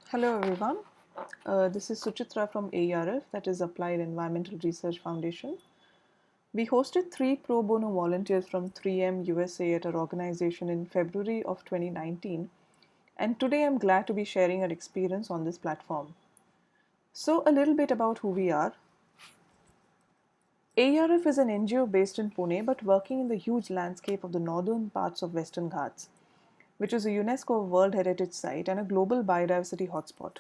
Hello everyone. This is Suchitra from AERF, that is Applied Environmental Research Foundation. We hosted three pro bono volunteers from 3M USA at our organization in February of 2019, and today I'm glad to be sharing our experience on this platform. So, a little bit about who we are. AERF is an NGO based in Pune but working in the huge landscape of the northern parts of Western Ghats, which is a UNESCO World Heritage Site and a global biodiversity hotspot.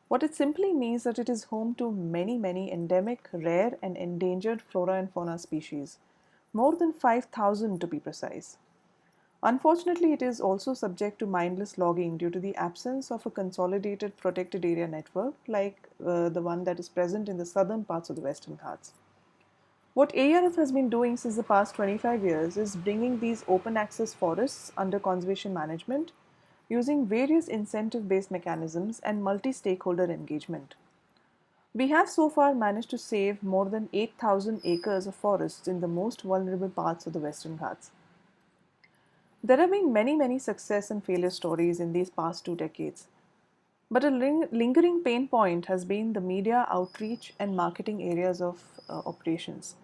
What it simply means that it is home to many endemic, rare, and endangered flora and fauna species, more than 5,000 to be precise. Unfortunately, it is also subject to mindless logging due to the absence of a consolidated protected area network like the one that is present in the southern parts of the Western Ghats. What ARF has been doing since the past 25 years is bringing these open access forests under conservation management using various incentive based mechanisms and multi stakeholder engagement. We have so far managed to save more than 8,000 acres of forests in the most vulnerable parts of the Western Ghats. There have been many success and failure stories in these past 2 decades. But a lingering pain point has been the media outreach and marketing areas of operations.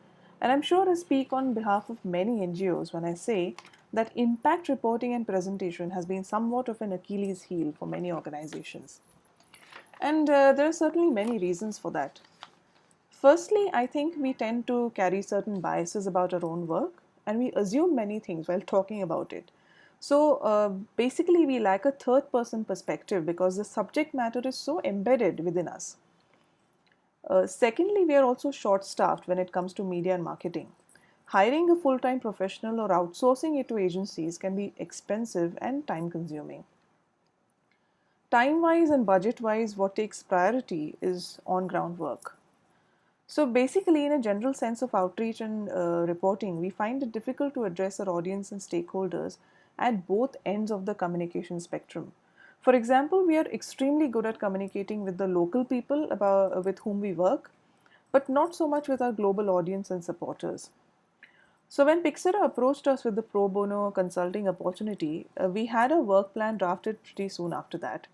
And I'm sure I speak on behalf of many NGOs when I say that impact reporting and presentation has been somewhat of an Achilles heel for many organizations. And there are certainly many reasons for that. Firstly, I think we tend to carry certain biases about our own work and we assume many things while talking about it. So basically, we lack a third person perspective because the subject matter is so embedded within us. Secondly, we are also short staffed when it comes to media and marketing. Hiring a full time professional or outsourcing it to agencies can be expensive and time consuming. Time wise and budget wise, what takes priority is on ground work. So basically, in a general sense of outreach and reporting, we find it difficult to address our audience and stakeholders at both ends of the communication spectrum. For example, we are extremely good at communicating with the local people with whom we work, but not so much with our global audience and supporters. So when Pixera approached us with the pro bono consulting opportunity, we had a work plan drafted pretty soon after that.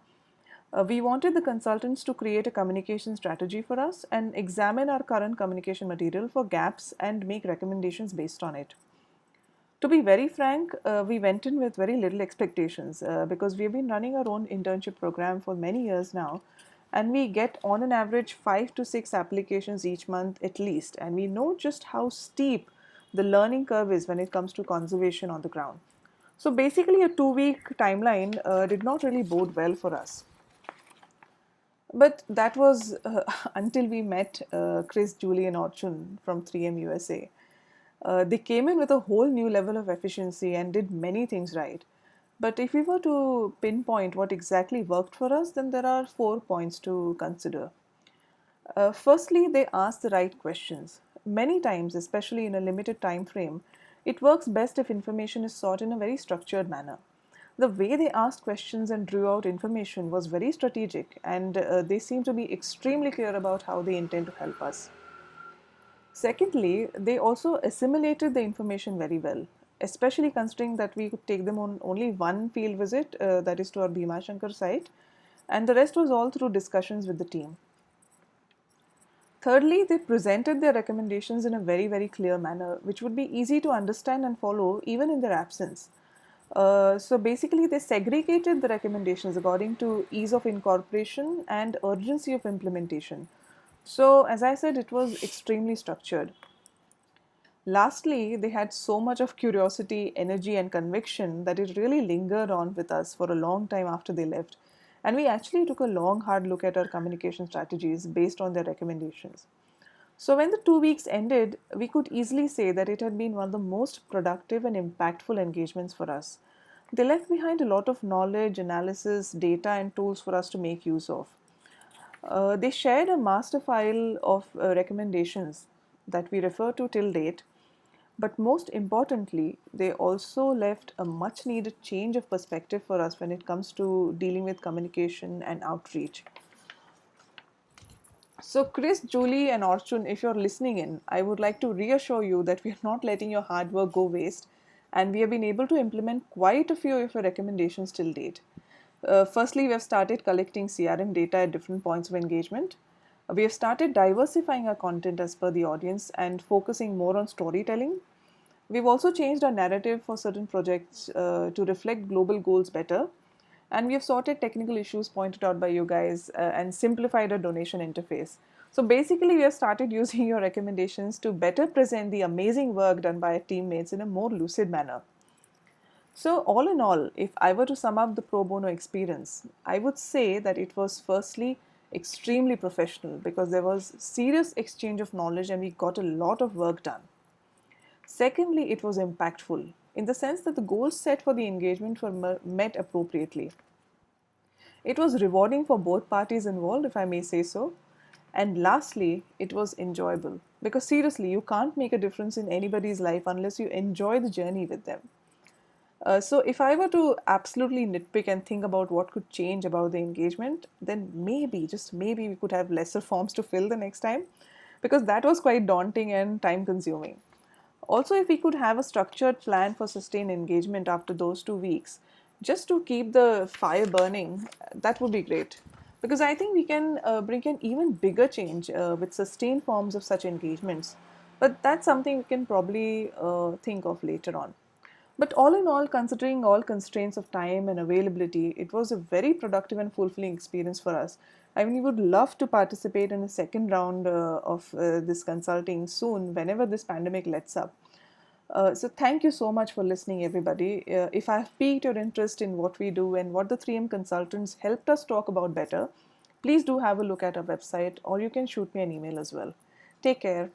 We wanted the consultants to create a communication strategy for us and examine our current communication material for gaps and make recommendations based on it. To be very frank, we went in with very little expectations because we have been running our own internship program for many years now, and we get on an average 5 to 6 applications each month at least, and we know just how steep the learning curve is when it comes to conservation on the ground. So basically, a 2 week timeline did not really bode well for us. But that was until we met Chris, Julie, and Orchun from 3M USA. They came in with a whole new level of efficiency and did many things right. But if we were to pinpoint what exactly worked for us, then there are 4 points to consider. Firstly, they asked the right questions. Many times, especially in a limited time frame, it works best if information is sought in a very structured manner. The way they asked questions and drew out information was very strategic, and they seem to be extremely clear about how they intend to help us. Secondly, they also assimilated the information very well, especially considering that we could take them on only one field visit, that is to our Bhima Shankar site, and the rest was all through discussions with the team. Thirdly, they presented their recommendations in a very clear manner, which would be easy to understand and follow even in their absence. So basically, they segregated the recommendations according to ease of incorporation and urgency of implementation. So, as I said, it was extremely structured. Lastly, they had so much of curiosity, energy, and conviction that it really lingered on with us for a long time after they left. And we actually took a long, hard look at our communication strategies based on their recommendations. So, when the 2 weeks ended, we could easily say that it had been one of the most productive and impactful engagements for us. They left behind a lot of knowledge, analysis, data, and tools for us to make use of. They shared a master file of recommendations that we refer to till date, but most importantly, they also left a much needed change of perspective for us when it comes to dealing with communication and outreach. So, Chris, Julie, and Orchun, if you're listening in, I would like to reassure you that we are not letting your hard work go waste, and we have been able to implement quite a few of your recommendations till date. Firstly, we have started collecting CRM data at different points of engagement. We have started diversifying our content as per the audience and focusing more on storytelling. We've also changed our narrative for certain projects to reflect global goals better. And we have sorted technical issues pointed out by you guys and simplified our donation interface. So basically, we have started using your recommendations to better present the amazing work done by our teammates in a more lucid manner. So, all in all, if I were to sum up the pro bono experience, I would say that it was firstly extremely professional because there was serious exchange of knowledge and we got a lot of work done. Secondly, it was impactful in the sense that the goals set for the engagement were met appropriately. It was rewarding for both parties involved, if I may say so. And lastly, it was enjoyable because seriously, you can't make a difference in anybody's life unless you enjoy the journey with them. So, if I were to absolutely nitpick and think about what could change about the engagement, then maybe, just maybe, we could have lesser forms to fill the next time because that was quite daunting and time consuming. Also, if we could have a structured plan for sustained engagement after those 2 weeks, just to keep the fire burning, that would be great. Because I think we can bring an even bigger change with sustained forms of such engagements. But that's something we can probably think of later on. But all in all, considering all constraints of time and availability, it was a very productive and fulfilling experience for us. I mean, we would love to participate in a second round of this consulting soon, whenever this pandemic lets up. So, thank you so much for listening, everybody. If I've piqued your interest in what we do and what the 3M consultants helped us talk about better, please do have a look at our website or you can shoot me an email as well. Take care.